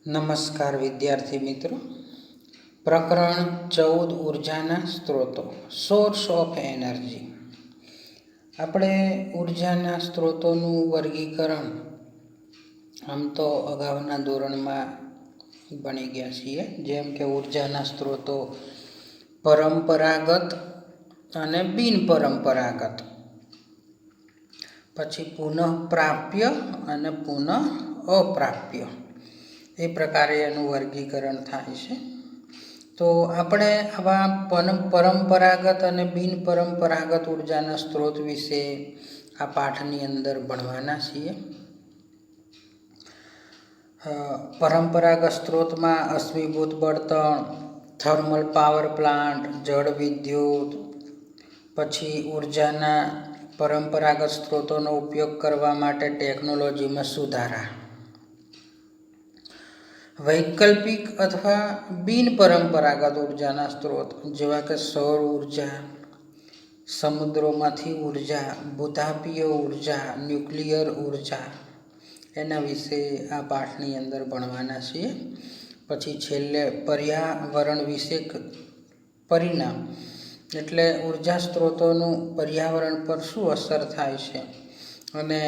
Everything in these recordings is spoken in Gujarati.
નમસ્કાર વિદ્યાર્થી મિત્રો. પ્રકરણ 14 ઉર્જાના સ્ત્રોતો, સોર્સ ઓફ એનર્જી. આપણે ઉર્જાના સ્ત્રોતોનું વર્ગીકરણ આમ તો અગાઉના ધોરણમાં ભણી ગયા છીએ, જેમ કે ઉર્જાના સ્ત્રોતો પરંપરાગત અને બિનપરંપરાગત, પછી પુનઃપ્રાપ્ય અને પુનઃ અપ્રાપ્ય, એ પ્રકારે એનું વર્ગીકરણ થાય છે. તો આપણે આવા પરંપરાગત અને બિનપરંપરાગત ઉર્જાના સ્ત્રોત વિશે આ પાઠની અંદર ભણવાના છીએ. પરંપરાગત સ્ત્રોતમાં અશ્મિભૂત બળતણ, થર્મલ પાવર પ્લાન્ટ, જળ વિદ્યુત, પછી ઉર્જાના પરંપરાગત સ્ત્રોતોનો ઉપયોગ કરવા માટે ટેકનોલોજીમાં સુધારા, વૈકલ્પિક અથવા બિનપરંપરાગત ઉર્જાના સ્ત્રોત જેવા કે સૌર ઉર્જા, સમુદ્રોમાંથી ઉર્જા, ભૂતાપીય ઉર્જા, ન્યુક્લિયર ઉર્જા, એના વિશે આ પાઠની અંદર ભણવાના છીએ. પછી છેલ્લે પર્યાવરણ વિશે પરિણામ, એટલે ઉર્જા સ્ત્રોતોનું પર્યાવરણ પર શું અસર થાય છે અને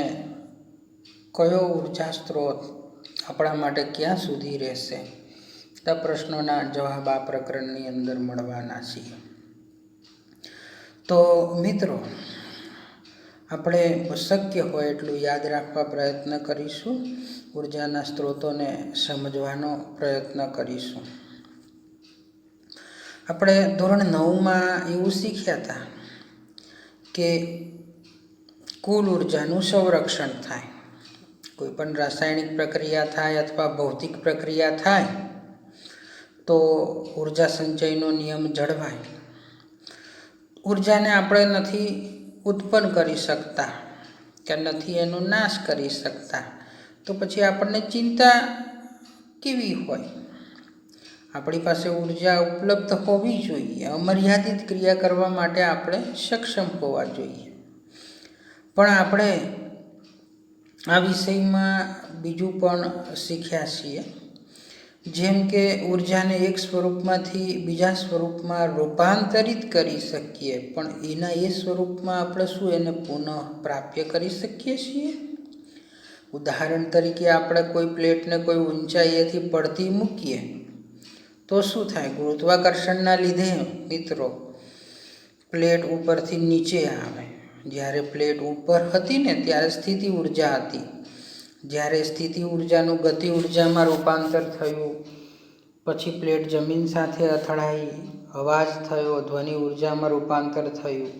કયો ઉર્જા સ્ત્રોત આપણા માટે ક્યાં સુધી રહેશે, આ પ્રશ્નોના જવાબ આ પ્રકરણની અંદર મળવાના છીએ. તો મિત્રો, આપણે શક્ય હોય એટલું યાદ રાખવા પ્રયત્ન કરીશું, ઉર્જાના સ્ત્રોતોને સમજવાનો પ્રયત્ન કરીશું. આપણે ધોરણ 9માં એવું શીખ્યા હતા કે કુલ ઉર્જાનું સંરક્ષણ થાય. કોઈ પણ રાસાયણિક પ્રક્રિયા થાય અથવા ભૌતિક પ્રક્રિયા થાય તો ઉર્જા સંચયનો નિયમ જળવાય. ઉર્જાને આપણે નથી ઉત્પન્ન કરી શકતા કે નથી એનો નાશ કરી શકતા, તો પછી આપણને ચિંતા કેવી હોય? આપણી પાસે ઉર્જા ઉપલબ્ધ હોવી જોઈએ, અમર્યાદિત ક્રિયા કરવા માટે આપણે સક્ષમ હોવા જોઈએ. પણ આપણે આ વિષયમાં બીજું પણ શીખ્યા છીએ, જેમ કે ઉર્જાને એક સ્વરૂપમાંથી બીજા સ્વરૂપમાં રૂપાંતરિત કરી શકીએ, પણ એના એ સ્વરૂપમાં આપણે શું એને પુનઃ પ્રાપ્ય કરી શકીએ છીએ. ઉદાહરણ તરીકે આપણે કોઈ પ્લેટને કોઈ ઊંચાઈએથી પડતી મૂકીએ તો શું થાય? ગુરુત્વાકર્ષણના લીધે મિત્રો પ્લેટ ઉપરથી નીચે આવે. જ્યારે પ્લેટ ઉપર હતી ને ત્યારે સ્થિતિ ઉર્જા હતી. જ્યારે સ્થિતિ ઉર્જાનું ગતિ ઉર્જામાં રૂપાંતર થયું, પછી પ્લેટ જમીન સાથે અથડાઈ, અવાજ થયો, ધ્વનિ ઉર્જામાં રૂપાંતર થયું.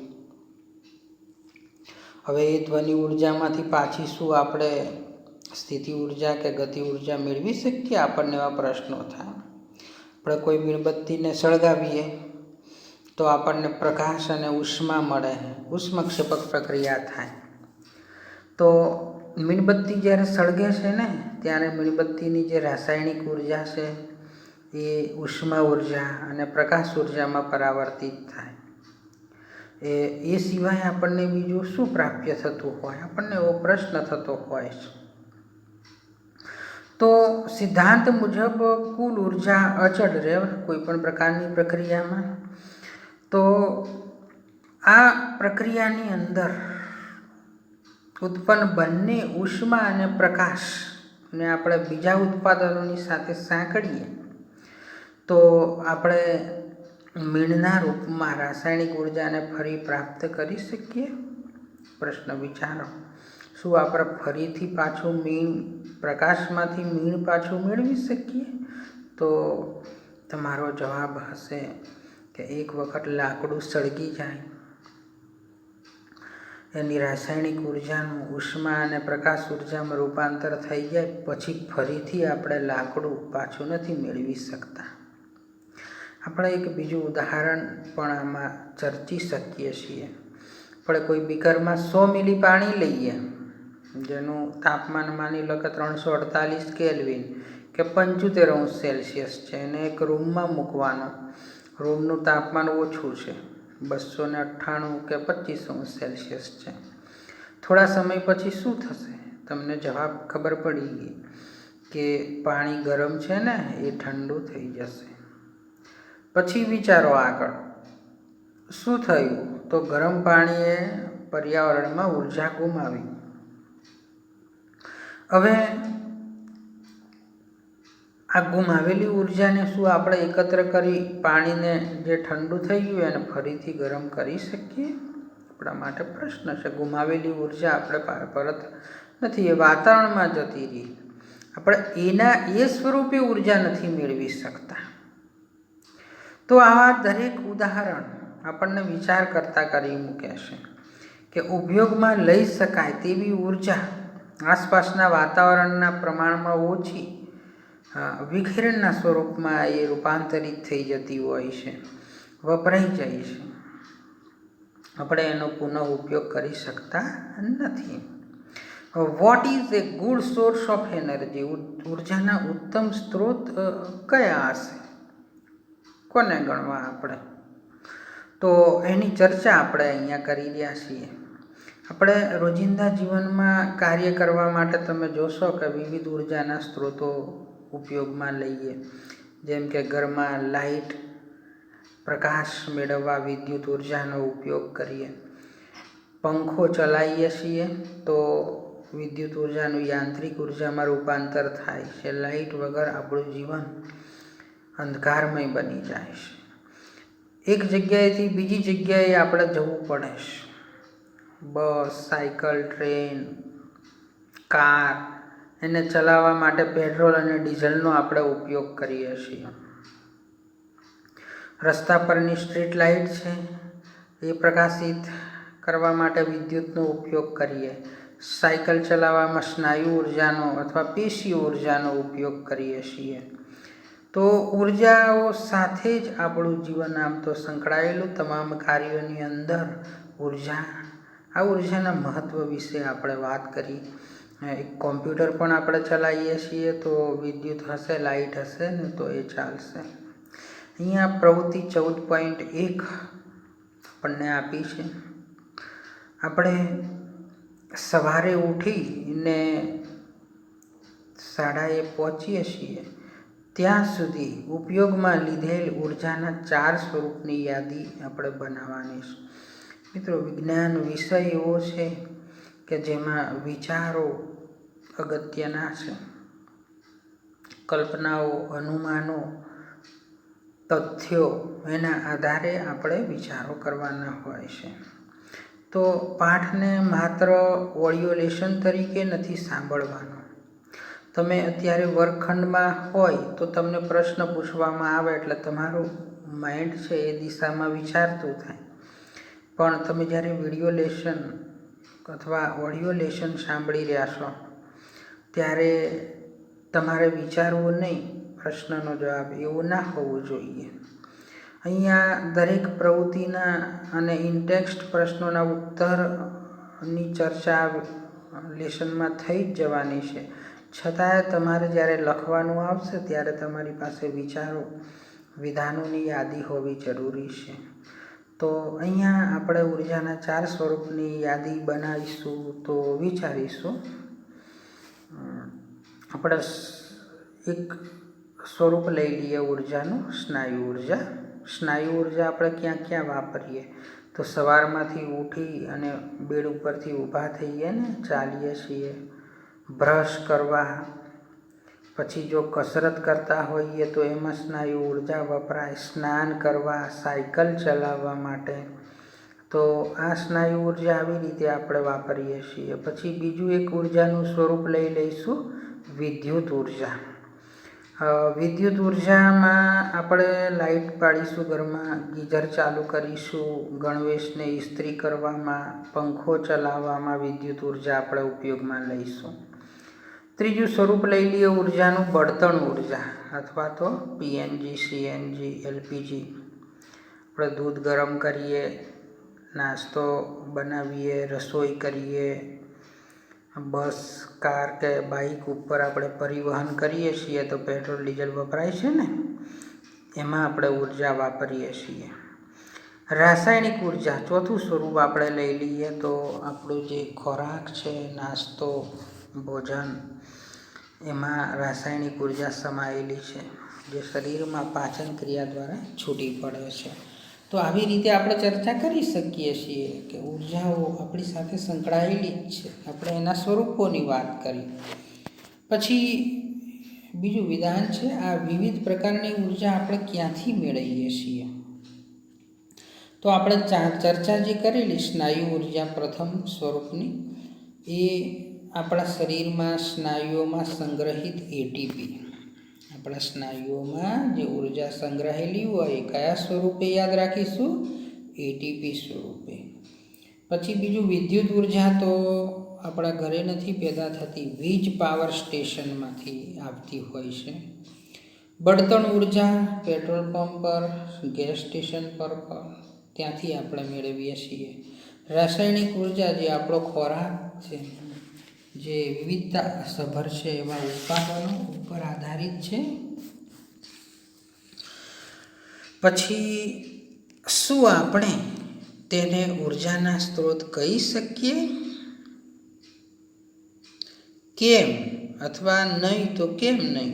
હવે એ ધ્વનિ ઉર્જામાંથી પાછી શું આપણે સ્થિતિ ઉર્જા કે ગતિ ઉર્જા મેળવી શકીએ? આપણને એવા પ્રશ્નો થાય. આપણે કોઈ મીણબત્તીને સળગાવીએ તો આપણને પ્રકાશ અને ઉષ્મા મળે, ઉષ્મક્ષેપક પ્રક્રિયા થાય. તો મીણબત્તી જ્યારે સળગે છે ને ત્યારે મીણબત્તીની જે રાસાયણિક ઉર્જા છે એ ઉષ્મા ઉર્જા અને પ્રકાશ ઉર્જામાં પરાવર્તિત થાય. એ સિવાય આપણને બીજું શું પ્રાપ્ય થતું હોય? આપણને એવો પ્રશ્ન થતો હોય છે. તો સિદ્ધાંત મુજબ કુલ ઉર્જા અચળ રહે કોઈ પણ પ્રકારની પ્રક્રિયામાં. તો આ પ્રક્રિયાની અંદર ઉત્પન્ન બંને ઉષ્મા અને પ્રકાશને આપણે બીજા ઉત્પાદનોની સાથે સાંકળીએ તો આપણે મીણના રૂપમાં રાસાયણિક ઉર્જાને ફરી પ્રાપ્ત કરી શકીએ. પ્રશ્ન વિચારો, શું આપણે ફરીથી પાછું પ્રકાશમાંથી મીણ પાછું મેળવી શકીએ? તો તમારો જવાબ હશે કે એક વખત લાકડું સળગી જાય, એની રાસાયણિક ઉર્જાનું ઉષ્મા અને પ્રકાશ ઉર્જામાં રૂપાંતર થઈ જાય પછી ફરીથી આપણે લાકડું પાછું નથી મેળવી શકતા. આપણે એક બીજું ઉદાહરણ પણ આમાં ચર્ચી શકીએ છીએ. આપણે કોઈ બીકરમાં 100 મિલી પાણી લઈએ, જેનું તાપમાન માની લો કે 348 કેલ્વિન કે 75°C છે, એને એક રૂમમાં મૂકવાનો. રૂમનું તાપમાન ઓછું છે, 298 કે 25° છે. થોડા સમય પછી શું થશે? તમને જવાબ ખબર પડી ગઈ કે પાણી ગરમ છે ને એ ઠંડુ થઈ જશે. પછી વિચારો આગળ શું થયું? તો ગરમ પાણીએ પર્યાવરણમાં ઉર્જા ગુમાવી. હવે આ ગુમાવેલી ઉર્જાને શું આપણે એકત્ર કરી પાણીને જે ઠંડુ થઈ ગયું એને ફરીથી ગરમ કરી શકીએ? આપણા માટે પ્રશ્ન છે. ગુમાવેલી ઉર્જા આપણે પરત નથી, એ વાતાવરણમાં જતી રહી. આપણે એ સ્વરૂપે ઉર્જા નથી મેળવી શકતા. તો આવા દરેક ઉદાહરણ આપણને વિચાર કરતા કરી મૂકે છે કે ઉપયોગમાં લઈ શકાય તેવી ઉર્જા આસપાસના વાતાવરણના પ્રમાણમાં ઓછી વિખેરણના સ્વરૂપમાં એ રૂપાંતરિત થઈ જતી હોય છે, વપરાઈ જાય છે. આપણે એનો પુનઃ ઉપયોગ કરી શકતા નથી. What is A good source of energy? ઉર્જાના ઉત્તમ સ્ત્રોત કયા હશે? કોને ગણવા આપણે? તો એની ચર્ચા આપણે અહીંયા કરી રહ્યા છીએ. આપણે રોજિંદા જીવનમાં કાર્ય કરવા માટે તમે જોશો કે વિવિધ ઉર્જાના સ્ત્રોતો ઉપયોગમાં લઈએ. જેમ કે ઘરમાં લાઇટ, પ્રકાશ મેળવવા વિદ્યુત ઉર્જાનો ઉપયોગ કરીએ. પંખો ચલાવીએ છીએ તો વિદ્યુત ઉર્જાનું યાંત્રિક ઉર્જામાં રૂપાંતર થાય છે. લાઇટ વગર આપણું જીવન અંધકારમય બની જાય છે. એક જગ્યાએથી બીજી જગ્યાએ આપણે જવું પડે છે. બસ, સાયકલ, ટ્રેન, કાર, એને ચલાવવા માટે પેટ્રોલ અને ડીઝલનો આપણે ઉપયોગ કરીએ છીએ. રસ્તા પરની સ્ટ્રીટ લાઇટ છે એ પ્રકાશિત કરવા માટે વિદ્યુતનો ઉપયોગ કરીએ. સાયકલ ચલાવવામાં સ્નાયુ ઉર્જાનો અથવા પેશી ઉર્જાનો ઉપયોગ કરીએ છીએ. તો ઉર્જાઓ સાથે જ આપણું જીવન આમ તો સંકળાયેલું. તમામ કાર્યોની અંદર આ ઉર્જાના મહત્ત્વ વિશે આપણે વાત કરી. એક કોમ્પ્યુટર પણ આપણે ચલાવીએ છીએ તો વિદ્યુત હશે, લાઇટ હશે ને તો એ ચાલશે. અહીંયા પ્રવૃત્તિ 14.1 આપણને આપી છે. આપણે સવારે ઉઠીને શાળાએ પહોંચીએ છીએ ત્યાં સુધી ઉપયોગમાં લીધેલ ઉર્જાના 4 સ્વરૂપની યાદી આપણે બનાવવાની છે. મિત્રો, વિજ્ઞાન વિષય એવો છે કે જેમાં વિચારો અગત્યના છે. કલ્પનાઓ, અનુમાનો, તથ્યો, એના આધારે આપણે વિચારો કરવાના હોય છે. તો પાઠને માત્ર ઓડિયો લેસન તરીકે નથી સાંભળવાનો. તમે અત્યારે વર્ગખંડમાં હોય તો તમને પ્રશ્ન પૂછવામાં આવે એટલે તમારું માઇન્ડ છે એ દિશામાં વિચારતું થાય. પણ તમે જ્યારે વિડીયો લેસન અથવા ઓડિયો લેસન સાંભળી રહ્યા છો ત્યારે તમારે વિચારવું નહીં પ્રશ્નનો જવાબ, એવું ના હોવું જોઈએ. અહીંયા દરેક પ્રવૃત્તિના અને ઇનટેક્સ્ટ પ્રશ્નોના ઉત્તરની ચર્ચા લેસનમાં થઈ જ જવાની છે. છતાંય તમારે જ્યારે લખવાનું આવશે ત્યારે તમારી પાસે વિચારો, વિધાનોની યાદી હોવી જરૂરી છે. તો અહીંયા આપણે ઉર્જાના 4 સ્વરૂપની યાદી બનાવીશું. તો વિચારીશું આપણે એક સ્વરૂપ લઈ લઈએ ઉર્જાનું, સ્નાયુ ઉર્જા. સ્નાયુ ઉર્જા આપણે ક્યાં ક્યાં વાપરીએ? તો સવારમાંથી ઉઠી અને બેડ ઉપરથી ઊભા થઈએ ને ચાલીએ છીએ, બ્રશ કરવા, પછી જો કસરત કરતા હોઈએ તો એમાં સ્નાયુ ઉર્જા વપરાય. સ્નાન કરવા, સાયકલ ચલાવવા માટે તો આ સ્નાયુ ઉર્જા આવી રીતે આપણે વાપરીએ છીએ. પછી બીજું એક ઉર્જાનું સ્વરૂપ લઈ લઈશું, વિદ્યુત ઉર્જા. વિદ્યુત ઉર્જામાં આપણે લાઇટ પાડીશું ઘરમાં, ગીઝર ચાલુ કરીશું, ગણવેશને ઇસ્ત્રી કરવામાં, પંખો ચલાવવામાં વિદ્યુત ઉર્જા આપણે ઉપયોગમાં લઈશું. ત્રીજું સ્વરૂપ લઈ લઈએ ઉર્જાનું, બળતણ ઉર્જા અથવા તો પીએનજી, સીએનજી, એલપીજી. આપણે દૂધ ગરમ કરીએ, નાસ્તો બનાવીએ, રસોઈ કરીએ, બસ, કાર કે બાઇક ઉપર આપણે પરિવહન કરીએ છીએ તો પેટ્રોલ ડીઝલ વપરાય છે ને, એમાં આપણે ઉર્જા વાપરીએ છીએ. રાસાયણિક ઉર્જા ચોથું સ્વરૂપ આપણે લઈ લઈએ તો આપણું જે ખોરાક છે, નાસ્તો, ભોજન, એમાં રાસાયણિક ઉર્જા સમાયેલી છે, જે શરીરમાં પાચન ક્રિયા દ્વારા છૂટી પડે છે. તો આવી રીતે આપણે ચર્ચા કરી શકીએ છીએ કે ઉર્જાઓ આપણી સાથે સંકળાયેલી જ છે. આપણે એના સ્વરૂપોની વાત કરી. પછી બીજું વિધાન છે, આ વિવિધ પ્રકારની ઉર્જા આપણે ક્યાંથી મેળવીએ છીએ? તો આપણે ચર્ચા જે કરેલી સ્નાયુ ઉર્જા પ્રથમ સ્વરૂપની, એ આપણા શરીરમાં સ્નાયુઓમાં સંગ્રહિત એટીપી, આપણા સ્નાયુઓમાં જે ઉર્જા સંગ્રહેલી હોય એ કયા સ્વરૂપે યાદ રાખીશું? એટીપી સ્વરૂપે. પછી બીજું વિદ્યુત ઉર્જા તો આપણા ઘરે નથી પેદા થતી, વીજ પાવર સ્ટેશનમાંથી આવતી હોય છે. બળતણ ઉર્જા પેટ્રોલ પંપ પર, ગેસ સ્ટેશન પર ત્યાંથી આપણે મેળવીએ છીએ. રાસાયણિક ઉર્જા જે આપણો ખોરાક છે, જે વિવિધતા સભર છે એવા ઉત્પાદનો ઉપર આધારિત છે. પછી શું આપણે તેને ઉર્જાના સ્ત્રોત કહી શકીએ? કેમ? અથવા નહીં તો કેમ નહીં?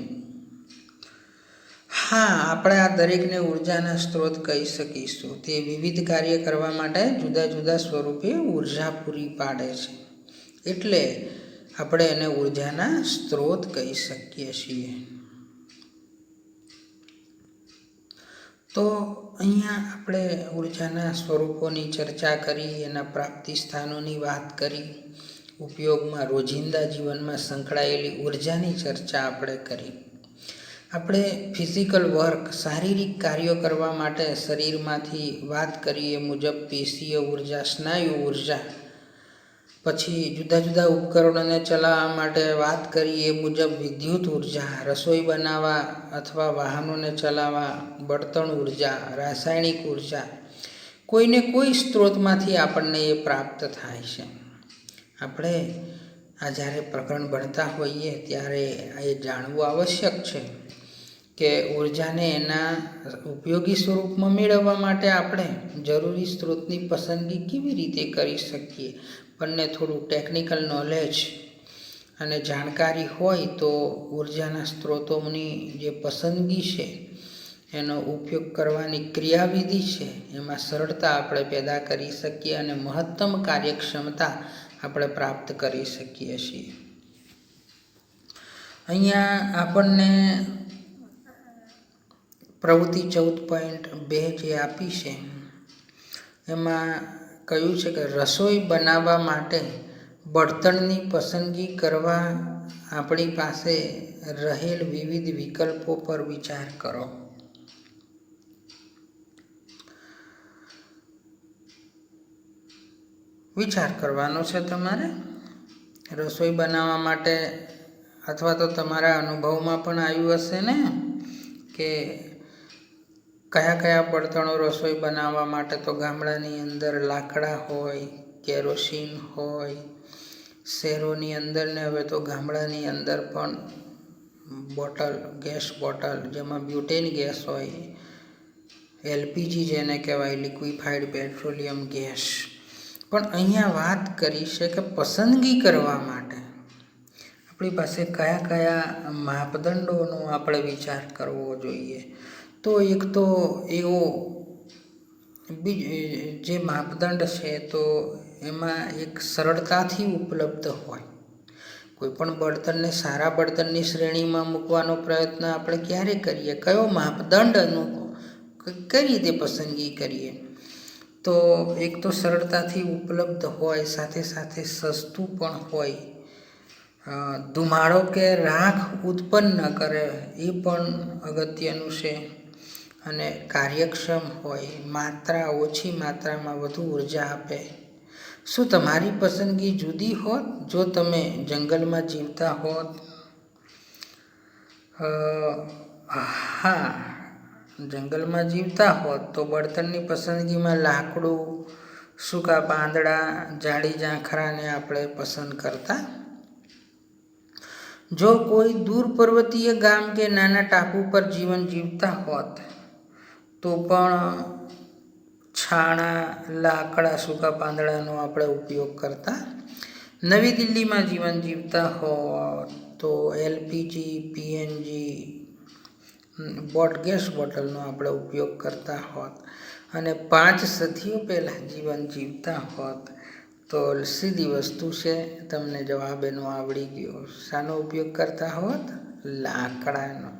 હા, આપણે આ દરેકને ઉર્જાના સ્ત્રોત કહી શકીશું. તે વિવિધ કાર્ય કરવા માટે જુદા જુદા સ્વરૂપે ઉર્જા પૂરી પાડે છે, એટલે આપણે એને ઉર્જાના સ્ત્રોત કહી શકીએ છીએ. તો અહીંયા આપણે ઉર્જાના સ્વરૂપોની ચર્ચા કરી, એના પ્રાપ્તિ સ્થાનોની વાત કરી, ઉપયોગમાં રોજિંદા જીવનમાં સંકળાયેલી ઉર્જાની ચર્ચા આપણે કરી. આપણે ફિઝિકલ વર્ક, શારીરિક કાર્યો કરવા માટે શરીરમાંથી વાત કરીએ મુજબ પેશીય ઉર્જા, સ્નાયુ ઉર્જા, પછી જુદા જુદા ઉપકરણોને ચલાવવા માટે વાત કરીએ મુજબ વિદ્યુત ઉર્જા, રસોઈ બનાવવા અથવા વાહનોને ચલાવવા બળતણ ઉર્જા, રાસાયણિક ઉર્જા, કોઈને કોઈ સ્ત્રોતમાંથી આપણને એ પ્રાપ્ત થાય છે. આપણે આ જ્યારે પ્રકરણ ભણતા હોઈએ ત્યારે એ જાણવું આવશ્યક છે કે ઉર્જાને એના ઉપયોગી સ્વરૂપમાં મેળવવા માટે આપણે જરૂરી સ્ત્રોતની પસંદગી કેવી રીતે કરી શકીએ. આપણને થોડું ટેકનિકલ નોલેજ અને જાણકારી હોય તો ઉર્જાના સ્ત્રોતોની જે પસંદગી છે, એનો ઉપયોગ કરવાની ક્રિયાવિધિ છે, એમાં સરળતા આપણે પેદા કરી શકીએ અને મહત્તમ કાર્યક્ષમતા આપણે પ્રાપ્ત કરી શકીએ છીએ. અહીંયા આપણને પ્રવૃત્તિ 14.2 જે આપી છે એમાં કહ્યું છે કે રસોઈ બનાવવા માટે બળતણની પસંદગી કરવા આપણી પાસે રહેલ વિવિધ વિકલ્પો પર વિચાર કરો. વિચાર કરવાનો છે તમારે. રસોઈ બનાવવા માટે, અથવા તો તમારા અનુભવમાં પણ આવ્યું હશે ને કે કયા કયા બળતણો રસોઈ બનાવવા માટે, તો ગામડાની અંદર લાકડા હોય, કેરોસીન હોય, શહેરોની અંદર ને હવે તો ગામડાની અંદર પણ બોટલ, ગેસ બોટલ, જેમાં બ્યુટેન ગેસ હોય, એલપીજી જેને કહેવાય, લિક્વિફાઈડ પેટ્રોલિયમ ગેસ. પણ અહીંયા વાત કરી છે કે પસંદગી કરવા માટે આપણી પાસે કયા કયા માપદંડોનો આપણે વિચાર કરવો જોઈએ. તો એક તો એવો જે માપદંડ છે, તો એમાં એક સરળતાથી ઉપલબ્ધ હોય. કોઈ પણ બળતણને સારા બળતણની શ્રેણીમાં મૂકવાનો પ્રયત્ન આપણે ક્યારે કરીએ? કયો માપદંડનું કઈ રીતે પસંદગી કરીએ? તો એક તો સરળતાથી ઉપલબ્ધ હોય, સાથે સાથે સસ્તું પણ હોય, ધુમાડો કે રાખ ઉત્પન્ન ન કરે એ પણ અગત્યનું છે, અને કાર્યક્ષમ હોય, ઓછી માત્રામાં વધુ ઉર્જા આપે. શું તમારી પસંદગી જુદી હોત જો તમે જંગલમાં જીવતા હોત? હા, જંગલમાં જીવતા હોત તો બળતણની પસંદગીમાં લાકડું, સૂકા પાંદડા, ઝાડી ઝાંખરાને આપણે પસંદ કરતા. જો કોઈ દૂર પર્વતીય ગામ કે નાના ટાપુ પર જીવન જીવતા હોત તો પણ છાણા, લાકડા, સૂકા પાંદડાનો આપણે ઉપયોગ કરતા. નવી દિલ્હીમાં જીવન જીવતા હોત તો એલપીજી, પીએનજી, ગેસ બોટલનો આપણે ઉપયોગ કરતા હોત અને 5 સદીઓ પહેલાં જીવન જીવતા હોત તો સીધી વસ્તુ છે, તમને જવાબ એનો આવડી ગયો. શાનો ઉપયોગ કરતા હોત? લાકડાનો.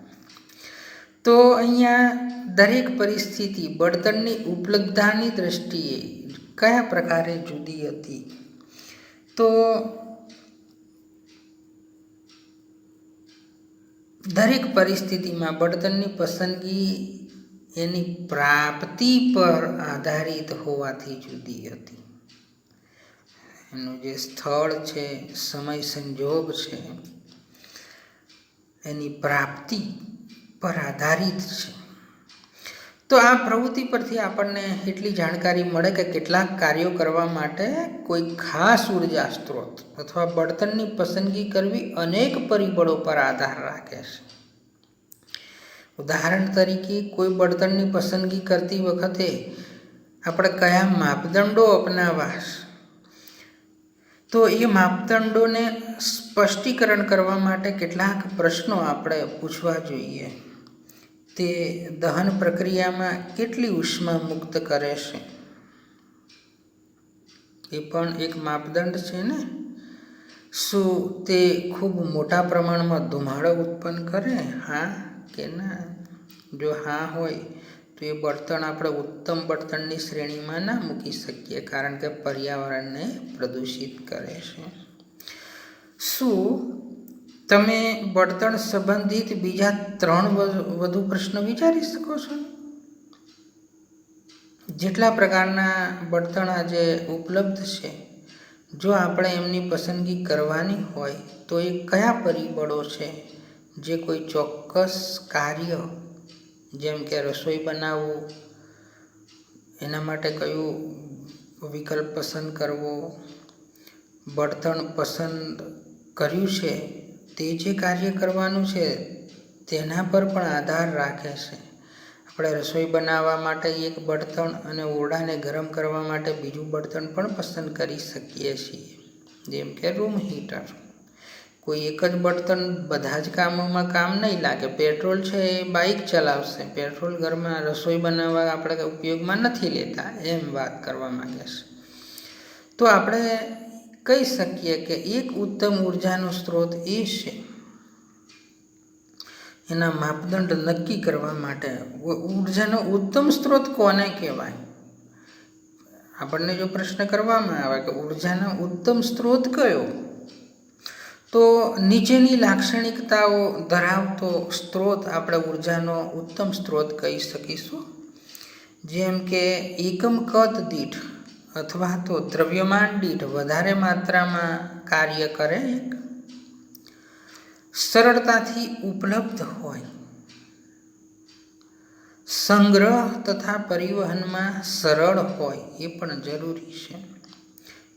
તો અહીંયા દરેક પરિસ્થિતિ બળતણની ઉપલબ્ધતાની દ્રષ્ટિએ કયા પ્રકારે જુદી હતી? તો દરેક પરિસ્થિતિમાં બળતણની પસંદગી એની પ્રાપ્તિ પર આધારિત હોવાથી જુદી હતી. એનું જે સ્થળ છે, સમય સંજોગ છે, એની પ્રાપ્તિ પર આધારિત છે. તો આ પ્રવૃત્તિ પરથી આપણને એટલી જાણકારી મળે કે કેટલાક કાર્યો કરવા માટે કોઈ ખાસ ઉર્જા સ્ત્રોત અથવા બળતણની પસંદગી કરવી અનેક પરિબળો પર આધાર રાખે છે. ઉદાહરણ તરીકે કોઈ બળતણની પસંદગી કરતી વખતે આપણે કયા માપદંડો અપનાવવા, તો એ માપદંડોને સ્પષ્ટીકરણ કરવા માટે કેટલાક પ્રશ્નો આપણે પૂછવા જોઈએ. તે દહન પ્રક્રિયામાં કેટલી ઉષ્મા મુક્ત કરે છે, એ પણ એક માપદંડ છે ને. શું તે ખૂબ મોટા પ્રમાણમાં ધુમાડો ઉત્પન્ન કરે, હા કે ના? જો હા હોય તો એ બળતણ આપણે ઉત્તમ બળતણની શ્રેણીમાં ના મૂકી શકીએ, કારણ કે પર્યાવરણને પ્રદૂષિત કરે છે. શું તમે બળતણ સંબંધિત બીજા 3 વધુ પ્રશ્નો વિચારી શકો છો? જેટલા પ્રકારના બળતણ આજે ઉપલબ્ધ છે, જો આપણે એમની પસંદગી કરવાની હોય તો એ કયા પરિબળો છે જે કોઈ ચોક્કસ કાર્ય, જેમ કે રસોઈ બનાવવું, એના માટે કયું વિકલ્પ પસંદ કરવો, બળતણ પસંદ કર્યું છે તે જે કાર્ય કરવાનું છે તેના પર પણ આધાર રાખે છે. આપણે રસોઈ બનાવવા માટે એક બળતણ અને ઓરડાને ગરમ કરવા માટે બીજું બળતણ પણ પસંદ કરી શકીએ છીએ, જેમ કે રૂમ હીટર. કોઈ એક જ બળતણ બધા જ કામોમાં કામ નહીં લાગે. પેટ્રોલ છે એ બાઇક ચલાવશે, પેટ્રોલ ઘરમાં રસોઈ બનાવવા આપણે ઉપયોગમાં નથી લેતા, એમ વાત કરવા માંગે છે. તો આપણે કહી શકીએ કે એક ઉત્તમ ઉર્જાનો સ્ત્રોત એ છે. એના માપદંડ નક્કી કરવા માટે ઉર્જાનો ઉત્તમ સ્ત્રોત કોને કહેવાય? આપણને જો પ્રશ્ન કરવામાં આવે કે ઉર્જાનો ઉત્તમ સ્ત્રોત કયો, તો નીચેની લાક્ષણિકતાઓ ધરાવતો સ્ત્રોત આપણે ઉર્જાનો ઉત્તમ સ્ત્રોત કહી શકીશું. જેમ કે એકમ કદ દીઠ અથવા તો દ્રવ્યમાન દીઠ વધારે માત્રામાં કાર્ય કરે, સરળતાથી ઉપલબ્ધ હોય, સંગ્રહ તથા પરિવહનમાં સરળ હોય, એ પણ જરૂરી છે.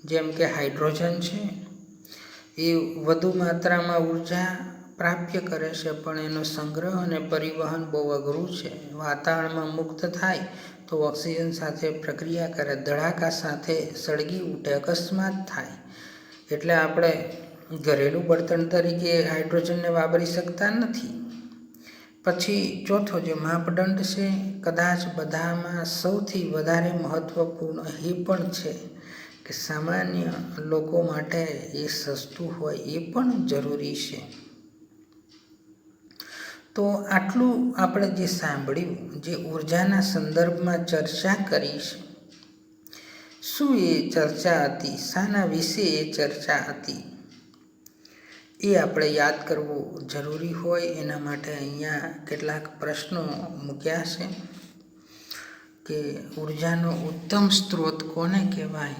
જેમ કે હાઇડ્રોજન છે, એ વધુ માત્રામાં ઉર્જા પ્રાપ્ય કરે છે, પણ એનો સંગ્રહ અને પરિવહન બહુ અઘરું છે. વાતાવરણમાં મુક્ત થાય તો ઓક્સિજન સાથે પ્રક્રિયા કરે, ધડાકા સાથે સળગી ઉઠે, અકસ્માત થાય. એટલે આપણે ઘરેલું બળતણ તરીકે હાઇડ્રોજનને વાપરી શકતા નથી. પછી ચોથો જે માપદંડ છે, કદાચ બધામાં સૌથી વધારે મહત્વપૂર્ણ એ પણ છે કે સામાન્ય લોકો માટે એ સસ્તું હોય, એ પણ જરૂરી છે. તો આટલું આપણે જે સાંભળ્યું, જે ઉર્જાના સંદર્ભમાં ચર્ચા કરી છે, શું એ ચર્ચા હતી, શાના વિશે એ ચર્ચા હતી, એ આપણે યાદ કરવું જરૂરી હોય. એના માટે અહીંયા કેટલાક પ્રશ્નો મૂક્યા છે કે ઉર્જાનો ઉત્તમ સ્ત્રોત કોને કહેવાય?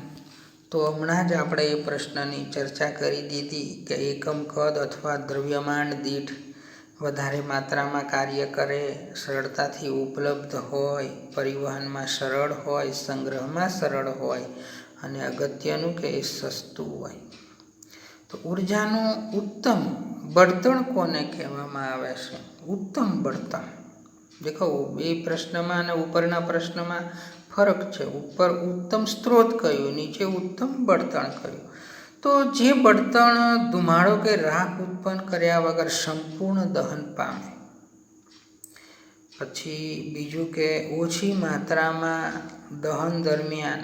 તો હમણાં જ આપણે એ પ્રશ્નની ચર્ચા કરી દીધી કે એકમ કદ અથવા દ્રવ્યમાન દીઠ વધારે માત્રામાં કાર્ય કરે, સરળતાથી ઉપલબ્ધ હોય, પરિવહનમાં સરળ હોય, સંગ્રહમાં સરળ હોય, અને અગત્યનું કે એ સસ્તું હોય. તો ઉર્જાનું ઉત્તમ બળતણ કોને કહેવામાં આવે છે? ઉત્તમ બળતણ. દેખો, બે પ્રશ્નમાં અને ઉપરના પ્રશ્નમાં ફરક છે. ઉપર ઉત્તમ સ્ત્રોત કયું, નીચે ઉત્તમ બળતણ કયું. તો જે બળતણ ધુમાડો કે રાખ ઉત્પન્ન કર્યા વગર સંપૂર્ણ દહન પામે. પછી બીજું કે ઓછી માત્રામાં દહન દરમિયાન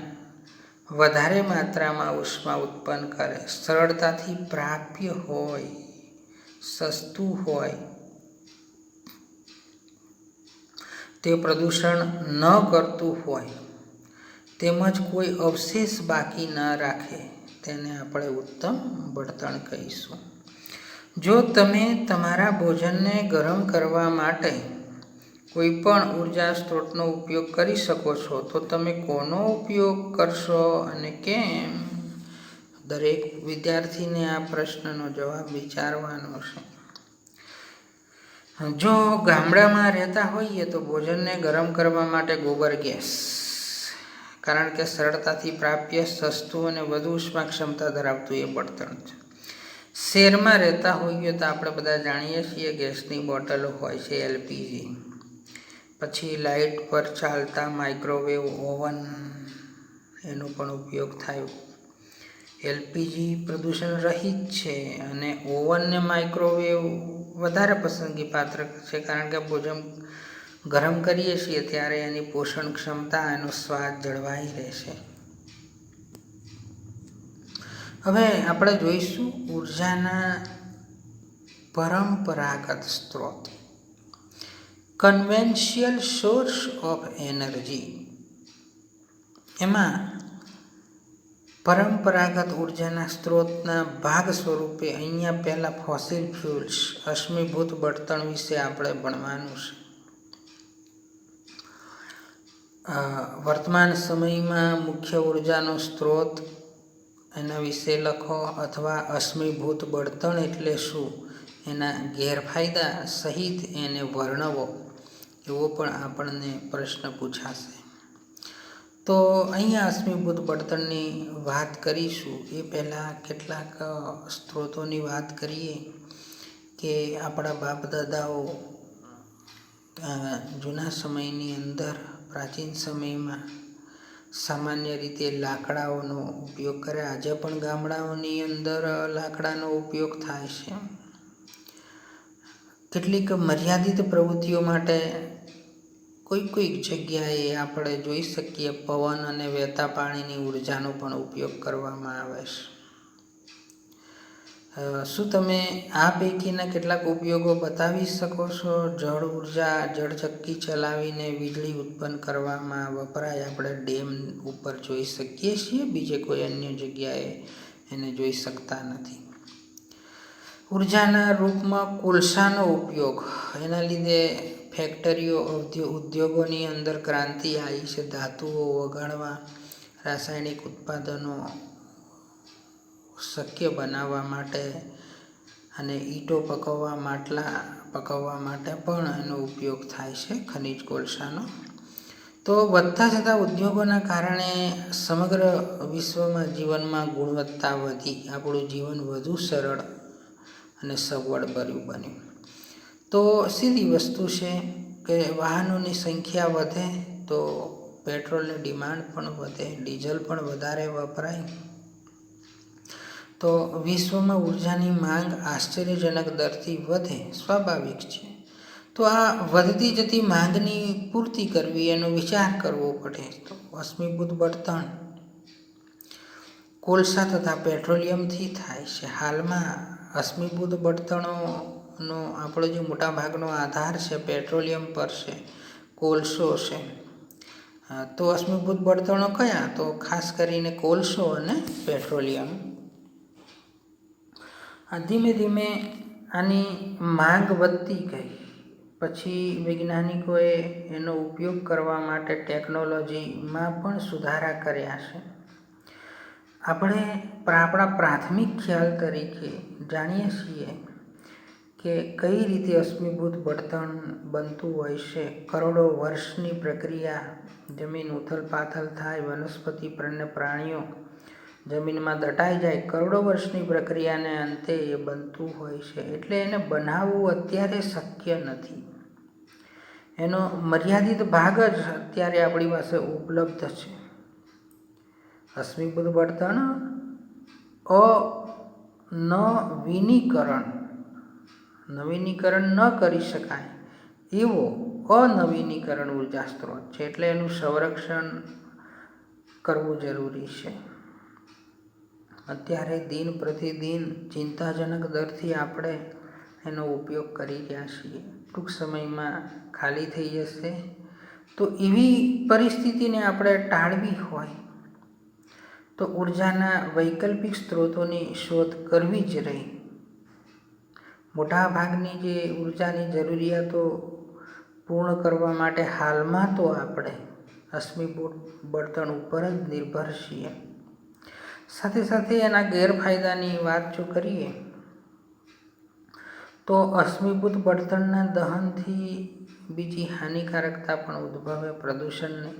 વધારે માત્રામાં ઉષ્મા ઉત્પન્ન કરે, સરળતાથી પ્રાપ્ય હોય, સસ્તું હોય, તે પ્રદૂષણ ન કરતું હોય, તેમજ કોઈ અવશેષ બાકી ન રાખે, તેને આપણે ઉત્તમ બળતણ કહીશું. જો તમે તમારા ભોજનને ગરમ કરવા માટે કોઈ પણ ઉર્જા સ્ત્રોતનો ઉપયોગ કરી શકો છો, તો તમે કોનો ઉપયોગ કરશો અને કેમ? દરેક વિદ્યાર્થીને આ પ્રશ્નનો જવાબ વિચારવાનો છે. જો ગામડામાં રહેતા હોઈએ તો ભોજનને ગરમ કરવા માટે ગોબર ગેસ, કારણ કે સરળતાથી પ્રાપ્ય, સસ્તું અને વધુ ઉષ્મા ક્ષમતા ધરાવતું એ બળતણ છે. શહેરમાં રહેતા હોઈએ તો આપણે બધા જાણીએ છીએ ગેસની બોટલો હોય છે, એલપીજી. પછી લાઇટ પર ચાલતા માઇક્રોવેવ ઓવન, એનો પણ ઉપયોગ થાય. એલપીજી પ્રદૂષણ રહિત છે અને ઓવન ને માઇક્રોવેવ વધારે પસંદગી પાત્ર છે, કારણ કે ભોજન ગરમ કરીએ છીએ ત્યારે એની પોષણ ક્ષમતા, એનો સ્વાદ જળવાઈ રહેશે. હવે આપણે જોઈશું ઉર્જાના પરંપરાગત સ્ત્રોત, કન્વેન્શિયલ સોર્સ ઓફ એનર્જી. એમાં પરંપરાગત ઉર્જાના સ્ત્રોતના ભાગ સ્વરૂપે અહીંયા પહેલાં ફોસિલ ફ્યુલ્સ, અશ્મિભૂત બળતણ વિશે આપણે ભણવાનું છે. વર્તમાન સમયમાં મુખ્ય ઉર્જાનો સ્ત્રોત, એના વિશે લખો, અથવા અશ્મિભૂત બળતણ એટલે શું, એના ગેરફાયદા સહિત એને વર્ણવો, એવો પણ આપણને પ્રશ્ન પૂછાશે. તો અહીંયા અશ્મિભૂત બળતણની વાત કરીશું એ પહેલાં કેટલાક સ્ત્રોતોની વાત કરીએ કે આપણા બાપ દાદાઓ જૂના સમયની અંદર, પ્રાચીન સમયમાં સામાન્ય રીતે લાકડાઓનો ઉપયોગ કરે. આજે પણ ગામડાઓની અંદર લાકડાનો ઉપયોગ થાય છે. કેટલીક મર્યાદિત પ્રવૃત્તિઓ માટે કોઈક જગ્યાએ આપણે જોઈ શકીએ પવન અને વહેતા પાણીની ઉર્જાનો પણ ઉપયોગ કરવામાં આવે છે. શું તમે આ પૈકીના કેટલાક ઉપયોગો બતાવી શકો છો? જળ ઉર્જા, જળચક્કી ચલાવીને વીજળી ઉત્પન્ન કરવામાં વપરાય. આપણે ડેમ ઉપર જોઈ શકીએ છીએ, બીજે કોઈ અન્ય જગ્યાએ એને જોઈ શકતા નથી. ઉર્જાના રૂપમાં કોલસાનો ઉપયોગ, એના લીધે ફેક્ટરીઓ, ઉદ્યોગોની અંદર ક્રાંતિ આવી છે. ધાતુઓ ઓગાળવા, રાસાયણિક ઉત્પાદનો શક્ય બનાવવા માટે અને ઈંટો પકવવા, માટલા પકવવા માટે પણ એનો ઉપયોગ થાય છે, ખનિજ કોલસાનો. તો વધતા જતા ઉદ્યોગોના કારણે સમગ્ર વિશ્વમાં જીવનમાં ગુણવત્તા વધી, આપણું જીવન વધુ સરળ અને સગવડભર્યું બન્યું. તો સીધી વસ્તુ છે કે વાહનોની સંખ્યા વધે તો પેટ્રોલની ડિમાન્ડ પણ વધે, ડીઝલ પણ વધારે વપરાય, તો વિશ્વમાં ઉર્જાની માંગ આશ્ચર્યજનક દરથી વધે, સ્વાભાવિક છે. તો આ વધતી જતી માંગની પૂર્તિ કરવી, એનો વિચાર કરવો પડે. તો અશ્મિભૂત બળતણ કોલસા તથા પેટ્રોલિયમથી થાય છે. હાલમાં અશ્મિભૂત બળતણોનો આપણો જે મોટાભાગનો આધાર છે પેટ્રોલિયમ પર છે, કોલસો છે. તો અશ્મિભૂત બળતણો કયા? તો ખાસ કરીને કોલસો અને પેટ્રોલિયમ. ધીમે ધીમે આની માંગ વધતી ગઈ. પછી વૈજ્ઞાનિકોએ એનો ઉપયોગ કરવા માટે ટેકનોલોજીમાં પણ સુધારા કર્યા છે. આપણે આપણા પ્રાથમિક ખ્યાલ તરીકે જાણીએ છીએ કે કઈ રીતે અશ્મિભૂત બળતણ બનતું હોય છે. કરોડો વર્ષની પ્રક્રિયા, જમીન ઉથલપાથલ થાય, વનસ્પતિ અને પ્રાણીઓ જમીનમાં દટાઈ જાય, કરોડો વર્ષની પ્રક્રિયાને અંતે એ બનતું હોય છે. એટલે એને બનાવવું અત્યારે શક્ય નથી. એનો મર્યાદિત ભાગ જ અત્યારે આપણી પાસે ઉપલબ્ધ છે. અશ્મિભૂત બળતણ નવીનીકરણ ન કરી શકાય એવો અનવીનીકરણ ઉર્જા સ્ત્રોત છે, એટલે એનું સંરક્ષણ કરવું જરૂરી છે. અત્યારે દિન પ્રતિદિન ચિંતાજનક દરથી આપણે એનો ઉપયોગ કરી રહ્યા છીએ. ટૂંક સમયમાં ખાલી થઈ જશે. તો એવી પરિસ્થિતિને આપણે ટાળવી હોય તો ઉર્જાના વૈકલ્પિક સ્ત્રોતોની શોધ કરવી જ રહી. મોટાભાગની જે ઉર્જાની જરૂરિયાતો પૂર્ણ કરવા માટે હાલમાં તો આપણે અશ્મિભૂત બળતણ ઉપર જ નિર્ભર છીએ. સાથે સાથે એના ગેરફાયદાની વાત જો કરીએ તો અશ્મિભૂત બળતણના દહનથી બીજી હાનિકારકતા પણ ઉદ્ભવે પ્રદૂષણની.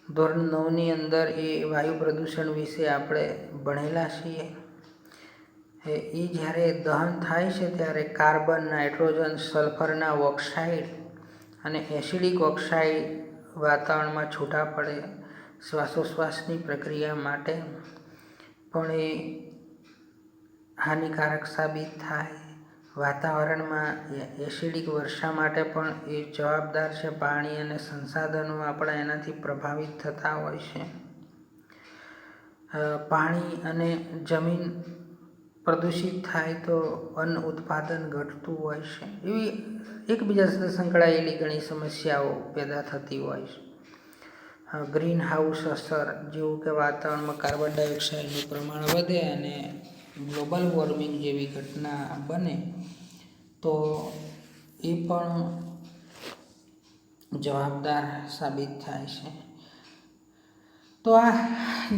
ધોરણ 9ની અંદર એ વાયુ પ્રદૂષણ વિશે આપણે ભણેલા છીએ. એ જ્યારે દહન થાય છે ત્યારે કાર્બન, નાઇટ્રોજન, સલ્ફરના ઓક્સાઇડ અને એસિડિક ઓક્સાઇડ વાતાવરણમાં છૂટા પડે. શ્વાસોશ્વાસની પ્રક્રિયા માટે પણ એ હાનિકારક સાબિત થાય. વાતાવરણમાં એસિડિક વર્ષા માટે પણ એ જવાબદાર છે. પાણી અને સંસાધનો આપણા એનાથી પ્રભાવિત થતા હોય છે. પાણી અને જમીન પ્રદૂષિત થાય તો અન્ન ઉત્પાદન ઘટતું હોય છે. એવી એકબીજા સાથે સંકળાયેલી ઘણી સમસ્યાઓ પેદા થતી હોય છે. ગ્રીન હાઉસ અસર, જેવું કે વાતાવરણમાં કાર્બન ડાયોક્સાઇડનું પ્રમાણ વધે અને ગ્લોબલ વોર્મિંગ જેવી ઘટના બને તો એ પણ જવાબદાર સાબિત થાય છે. તો આ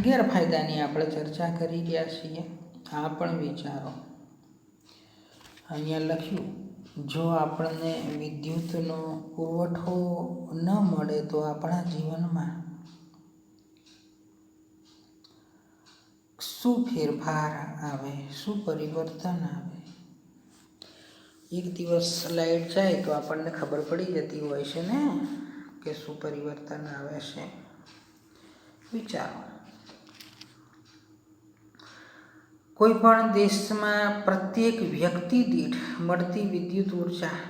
ગેરફાયદાની આપણે ચર્ચા કરી રહ્યા છીએ. આ પણ વિચારો. અહીંયા લખ્યું, જો આપણને વિદ્યુતનો પુરવઠો ન મળે તો આપણા જીવનમાં શું ફેરફાર આવે, શું પરિવર્તન આવે? એક દિવસ લાઇટ જાય તો આપણને ખબર પડી જતી હોય છે ને કે શું પરિવર્તન આવે છે. વિચારો. કોઈ પણ દેશમાં પ્રત્યેક વ્યક્તિ દીઠ મળતી વિદ્યુત ઉર્જા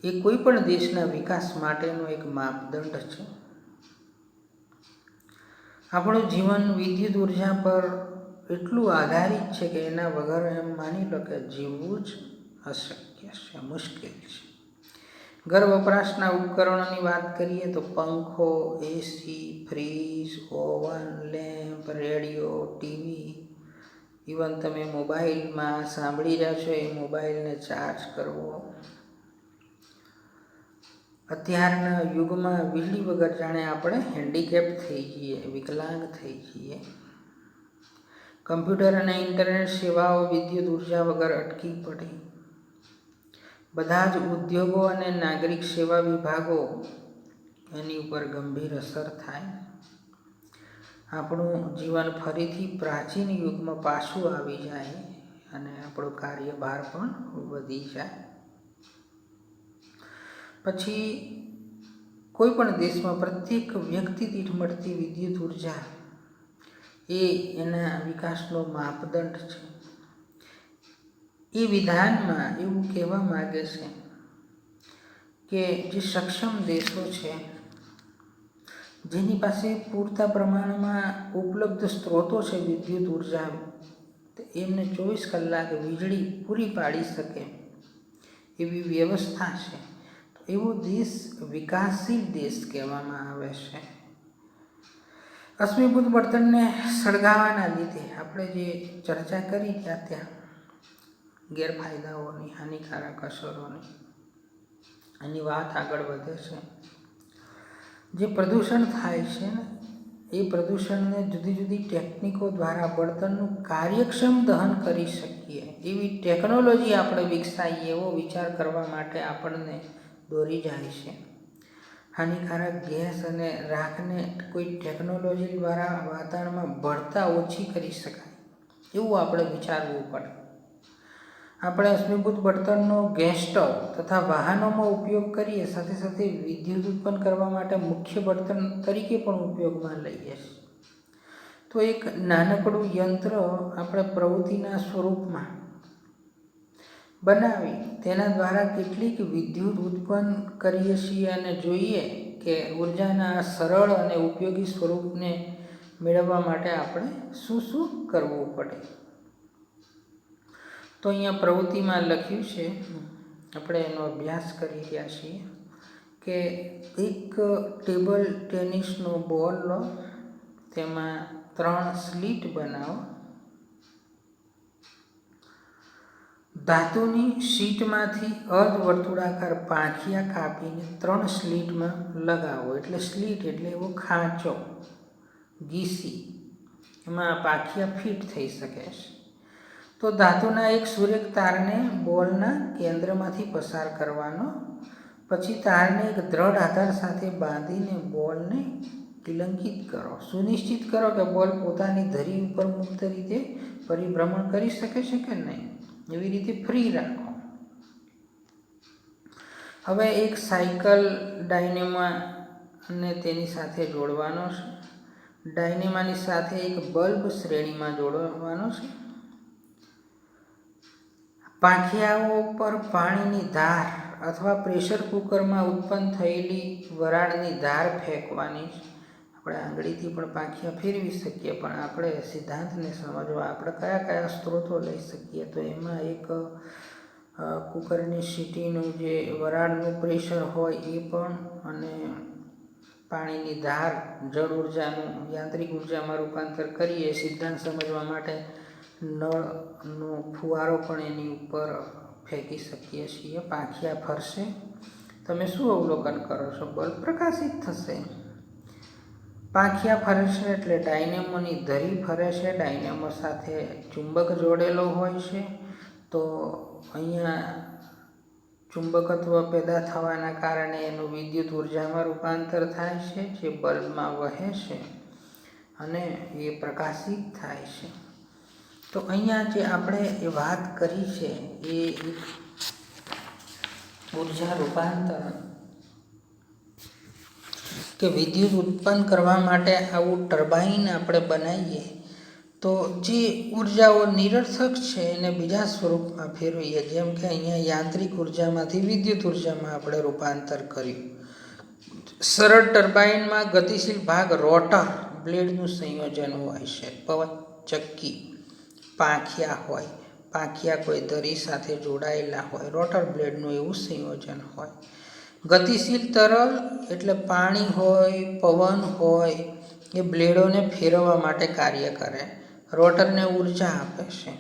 એ કોઈ પણ દેશના વિકાસ માટેનો એક માપદંડ છે. આપણું જીવન વિદ્યુત ઉર્જા પર એટલું આધારિત છે કે એના વગર એમ માની લો કે જીવવું જ અશક્ય છે, મુશ્કેલ છે. ઘર વપરાશના ઉપકરણોની વાત કરીએ તો પંખો, AC, fridge, oven, lamp, radio, TV, even તમે મોબાઈલમાં સાંભળી રહ્યા છો એ મોબાઈલને ચાર્જ કરવો. અત્યારના યુગમાં વીજળી વગર જાણે આપણે હેન્ડીકેપ થઈ જઈએ, વિકલાંગ થઈ જઈએ. કમ્પ્યુટર અને ઇન્ટરનેટ સેવાઓ વિદ્યુત ઉર્જા વગર અટકી પડી. બધા જ ઉદ્યોગો અને નાગરિક સેવા વિભાગો એની ઉપર ગંભીર અસર થાય. આપણું જીવન ફરીથી પ્રાચીન યુગમાં પાછું આવી જાય અને આપણો કાર્યભાર પણ વધી જાય. પછી કોઈ પણ દેશમાં પ્રત્યેક વ્યક્તિ દીઠ મળતી વિદ્યુત ઉર્જા એ એના વિકાસનો માપદંડ છે. એ વિધાનમાં એવું કહેવા માગે છે કે જે સક્ષમ દેશો છે, જેની પાસે પૂરતા પ્રમાણમાં ઉપલબ્ધ સ્ત્રોતો છે વિદ્યુત ઉર્જા, એમને 24 કલાક વીજળી પૂરી પાડી શકે એવી વ્યવસ્થા છે, તો એવો દેશ વિકાસશીલ દેશ કહેવામાં આવે છે. અશ્મિભૂત બળતણને સળગાવવાના લીધે આપણે જે ચર્ચા કરી ત્યાં ગેરફાયદાઓની, હાનિકારક અસરોની, એની વાત આગળ વધે છે. જે પ્રદૂષણ થાય છે ને એ પ્રદૂષણને જુદી જુદી ટેકનિકો દ્વારા બળતણનું કાર્યક્ષમ દહન કરી શકીએ એવી ટેકનોલોજી આપણે વિકસાવીએ એવો વિચાર કરવા માટે આપણને દોરી જાય છે. હાનિકારક ગેસ અને રાખને કોઈ ટેકનોલોજી દ્વારા વાતાવરણમાં ભળતા ઓછી કરી શકાય એવું આપણે વિચારવું પડે. આપણે અશ્મિભૂત બળતણનો ગેસ સ્ટવ તથા વાહનોમાં ઉપયોગ કરીએ, સાથે સાથે વિદ્યુત ઉત્પન્ન કરવા માટે મુખ્ય બળતણ તરીકે પણ ઉપયોગમાં લઈએ છીએ. તો એક નાનકડું યંત્ર આપણે પ્રવૃત્તિના સ્વરૂપમાં બનાવી તેના દ્વારા કેટલીક વિદ્યુત ઉત્પન્ન કરીએ છીએ અને જોઈએ કે ઉર્જાના સરળ અને ઉપયોગી સ્વરૂપને મેળવવા માટે આપણે શું શું કરવું પડે. તો અહીંયા પ્રવૃત્તિમાં લખ્યું છે, આપણે એનો અભ્યાસ કરી રહ્યા છીએ કે એક ટેબલ ટેનિસનો બોલ લો, તેમાં 3 સ્લિટ બનાવો, ધાતુની શીટમાંથી અર્ધવર્તુળાકાર પાંખિયા કાપીને 3 સ્લિટમાં લગાવો. એટલે સ્લિટ એટલે એવો ખાંચો, ગીસી, એમાં પાંખિયા ફિટ થઈ શકે છે. તો ધાતુના એક સૂર્યક તારને બોલના કેન્દ્રમાંથી પસાર કરવાનો, પછી તારને એક દ્રઢ આધાર સાથે બાંધીને બોલને કિલંકિત કરો. સુનિશ્ચિત કરો કે બોલ પોતાની ધરી ઉપર મુક્ત રીતે પરિભ્રમણ કરી શકે છે કે નહીં, એવી રીતે ફ્રી રાખો. હવે એક સાયકલ ડાયનેમા અને તેની સાથે જોડવાનો છે. ડાયનેમાની સાથે એક બલ્બ શ્રેણીમાં જોડવાનો છે. પાંખિયાઓ પર પાણીની ધાર અથવા પ્રેશર કુકરમાં ઉત્પન્ન થયેલી વરાળની ધાર ફેંકવાની છે. આપણે આંગળીથી પણ પાંખિયા ફેરવી શકીએ, પણ આપણે સિદ્ધાંતને સમજવા આપણે કયા કયા સ્ત્રોતો લઈ શકીએ. તો એમાં એક કુકરની સીટીનું જે વરાળનું પ્રેશર હોય એ પણ, અને પાણીની ધાર જળ ઉર્જાનું યાંત્રિક ઉર્જામાં રૂપાંતર કરીએ સિદ્ધાંત સમજવા માટે નળનો ફુવારો પણ એની ઉપર ફેંકી શકીએ છીએ. પાંખિયા ફરશે. તમે શું અવલોકન કરો છો? બલ્બ પ્રકાશિત થશે. પાંખિયા ફરે છે એટલે ડાયનેમોની ધરી ફરે છે. ડાયનેમો સાથે ચુંબક જોડેલો હોય છે. તો અહીંયા ચુંબકત્વ પેદા થવાના કારણે એનું વિદ્યુત ઉર્જામાં રૂપાંતર થાય છે, જે બલ્બમાં વહે છે અને એ પ્રકાશિત થાય છે. તો અહીંયા જે આપણે વાત કરી છે એ ઉર્જા રૂપાંતર કે વિદ્યુત ઉત્પન્ન કરવા માટે આવું ટર્બાઇન આપણે બનાવીએ તો જે ઉર્જાઓ નિરર્થક છે એને બીજા સ્વરૂપમાં ફેરવીએ. જેમ કે અહીંયા યાંત્રિક ઉર્જામાંથી વિદ્યુત ઉર્જામાં આપણે રૂપાંતર કર્યું. સરળ ટર્બાઇનમાં ગતિશીલ ભાગ રોટર બ્લેડનું સંયોજન હોય છે. પવન ચક્કી પાંખિયા હોય, પાંખિયા કોઈ દરી સાથે જોડાયેલા હોય, રોટર બ્લેડનું એવું સંયોજન હોય. ગતિશીલ તરલ એટલે પાણી હોય, પવન હોય, એ બ્લેડોને ફેરવવા માટે કાર્ય કરે, રોટરને ઉર્જા આપે છે.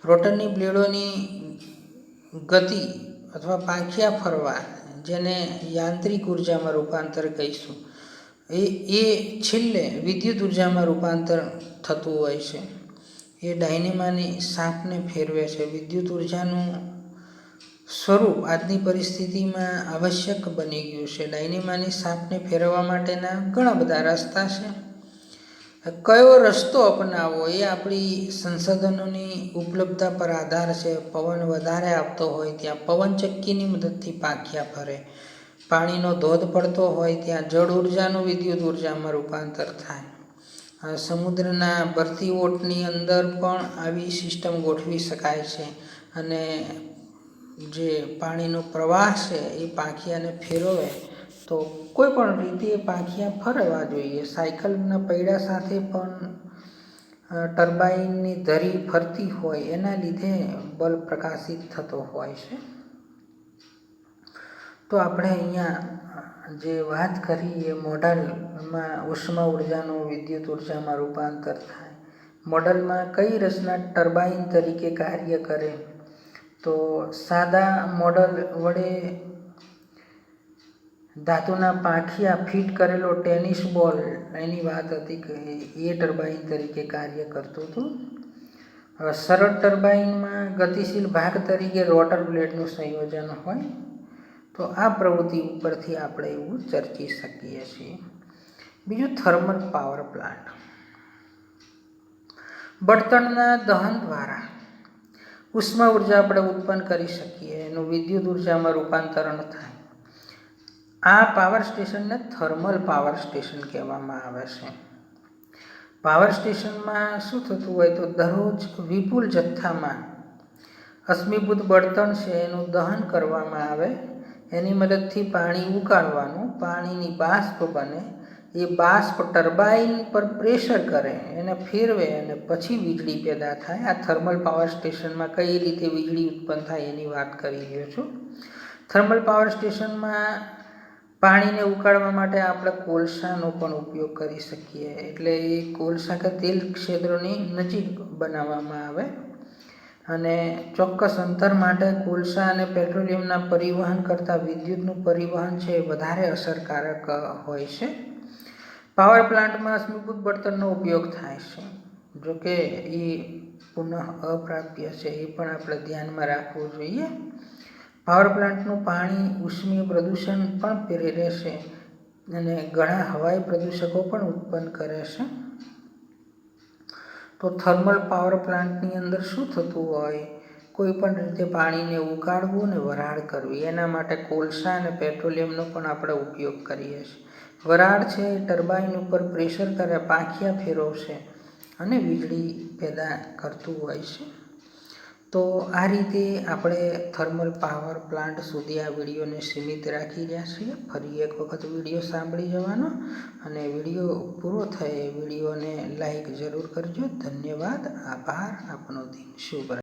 રોટરની બ્લેડોની ગતિ અથવા પાંખિયા ફરવા, જેને યાંત્રિક ઉર્જામાં રૂપાંતર કહીશું, એ છેલ્લે વિદ્યુત ઉર્જામાં રૂપાંતર થતું હોય છે. એ ડાયનેમાની શાફ્ટને ફેરવે છે. વિદ્યુત ઉર્જાનું સ્વરૂપ આજની પરિસ્થિતિમાં આવશ્યક બની ગયું છે. ડાયનેમાની શાફ્ટને ફેરવવા માટેના ઘણા બધા રસ્તા છે. કયો રસ્તો અપનાવવો એ આપણી સંસાધનોની ઉપલબ્ધતા પર આધાર છે. પવન વધારે આવતો હોય ત્યાં પવનચક્કીની મદદથી પાંખિયા ફરે. પાણીનો ધોધ પડતો હોય ત્યાં જળ ઉર્જાનું વિદ્યુત ઉર્જામાં રૂપાંતર થાય. સમુદ્રના ભરતી ઓટની અંદર પણ આવી સિસ્ટમ ગોઠવી શકાય છે અને જે પાણીનો પ્રવાહ છે એ પાંખિયાને ફેરવે તો કોઈ પણ રીતે પાંખિયા ફરવા જોઈએ. સાયકલના પૈડા સાથે પણ ટર્બાઇનની ધરી ફરતી હોય એના લીધે બલ્બ પ્રકાશિત થતો હોય છે. તો આપણે અહીંયા જે વાત કરી એ મોડલમાં ઉષ્મા ઉર્જાનું વિદ્યુત ઉર્જામાં રૂપાંતર થાય. મોડલમાં કઈ રચના ટર્બાઇન તરીકે કાર્ય કરે? તો સાદા મોડલ વડે ધાતુના પાંખિયા ફિટ કરેલો ટેનિસ બોલ, એની વાત હતી કે એ ટર્બાઇન તરીકે કાર્ય કરતું હતું. સરળ ટર્બાઇનમાં ગતિશીલ ભાગ તરીકે રોટર બ્લેડનું સંયોજન હોય. તો આ પ્રવૃત્તિ ઉપરથી આપણે એવું ચર્ચી શકીએ છીએ. બીજું થર્મલ પાવર પ્લાન્ટ. બળતણના દહન દ્વારા ઉષ્મા ઉર્જા આપણે ઉત્પન્ન કરી શકીએ, એનું વિદ્યુત ઉર્જામાં રૂપાંતરણ થાય. આ પાવર સ્ટેશનને થર્મલ પાવર સ્ટેશન કહેવામાં આવે છે. પાવર સ્ટેશનમાં શું થતું હોય તો દરરોજ વિપુલ જથ્થામાં અશ્મિભૂત બળતણ છે એનું દહન કરવામાં આવે. એની મદદથી પાણી ઉકાળવાનું, પાણીની બાષ્પ બને, એ બાષ્પ ટર્બાઇન પર પ્રેશર કરે, એને ફેરવે અને પછી વીજળી પેદા થાય. આ થર્મલ પાવર સ્ટેશનમાં કઈ રીતે વીજળી ઉત્પન્ન થાય એની વાત કરી રહ્યો છું. થર્મલ પાવર સ્ટેશનમાં પાણીને ઉકાળવા માટે આપણે કોલસાનો પણ ઉપયોગ કરી શકીએ. એટલે એ કોલસા કે તેલ ક્ષેત્રોની નજીક બનાવવામાં આવે અને ચોક્કસ અંતર માટે કોલસા અને પેટ્રોલિયમના પરિવહન કરતાં વિદ્યુતનું પરિવહન છે એ વધારે અસરકારક હોય છે. પાવર પ્લાન્ટમાં અશ્મિભૂત બળતણનો ઉપયોગ થાય છે. જોકે એ પુનઃ અપ્રાપ્ય છે, એ પણ આપણે ધ્યાનમાં રાખવું જોઈએ. પાવર પ્લાન્ટનું પાણી ઉષ્મીય પ્રદૂષણ પણ પ્રેરે છે અને ઘણા હવાઈ પ્રદૂષકો પણ ઉત્પન્ન કરે છે. તો થર્મલ પાવર પ્લાન્ટની અંદર શું થતું હોય, કોઈ પણ રીતે પાણીને ઉકાળવું ને વરાળ કરવી, એના માટે કોલસા અને પેટ્રોલિયમનો પણ આપણે ઉપયોગ કરીએ છીએ. વરાળ છે એ ટર્બાઇન ઉપર પ્રેશર કરે, પાંખિયા ફેરવશે અને વીજળી પેદા કરતું હોય છે. તો આ રીતે આપણે થર્મલ પાવર પ્લાન્ટ સુધી આ વિડીયોને સીમિત રાખી રહ્યા છીએ. ફરી એક વખત વિડીયો સાંભળી જવાનો અને વિડીયો પૂરો થાય એ વિડીયોને લાઈક જરૂર કરજો. ધન્યવાદ, આભાર. આપનો દિન શુભ રહે.